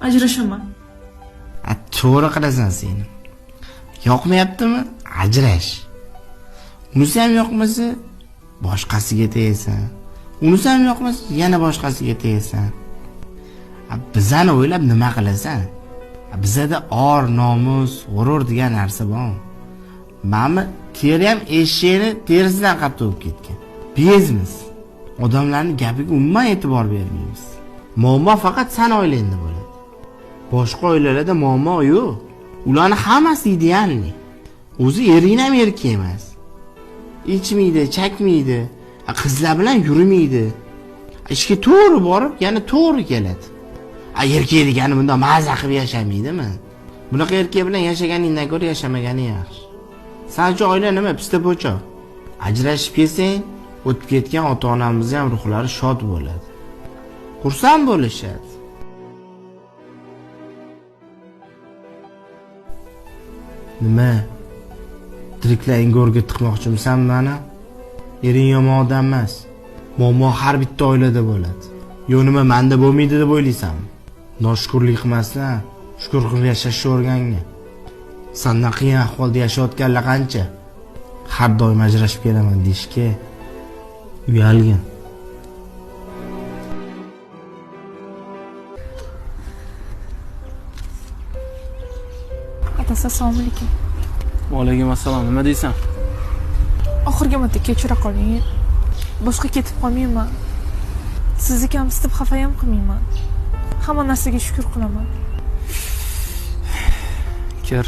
Ajrashaman. To'g'ri qilasan sen. Yoqmayaptimi? Ajrash. Unisi ham yoqmasa, boshqasiga tegasan. Unisi ham yoqmasa, yana boshqasiga tegasan. Bizani o'ylab nima qilasan? Bizada or, nomus, g'urur degan narsa bor. Ma'mi teri ham eshakni terisidan qattiq bo'lib ketgan. Bezmiz. Odamlarning gapiga umuman e'tibor bermaymiz. Muammo faqat san oilangda bo'ladi. Boshqa oilalarda muammo yo'q. Ularning hammasi idealni. O'zi erin ham erkak emas. Ichmaydi, chakmaydi, qizlar bilan yurmaydi. Ishga to'g'ri borib, yana to'g'ri keladi. Erkak degani bunda maza qilib yashamaydimi? Bunaqa erkak bilan yashaganingdan ko'ra yashamagani yaxshi. Sanchi oila nima pista po'choq. Ajrashib kelsang, o'tib ketgan ota-onamizni ham ruhlari shod bo'ladi. Xursand bo'lishadi. Nima? Tiriklaringga o'rga tiqmoqchimisan meni? Ering yomon odam emas. Muammo har bitta oilada bo'ladi. Yo nima menda bo'lmaydi deb o'ylaysanmi? Noshukrlik qilmasdan, shukr qilib yashashni o'rgangan. Sendan qiyin ahvolda yashayotganlar qancha? Har doim ajrashib kelaman deyishga uyalgin. Otasi assalomu alaykum. Va alaykum assalom. Nima deysan? Oxirgi marta kechira qoling. Boshqa ketib qolmayman. Sizni kamsitib xafa ham qilmayman. Hamma narsaga shukr qilaman. Kir.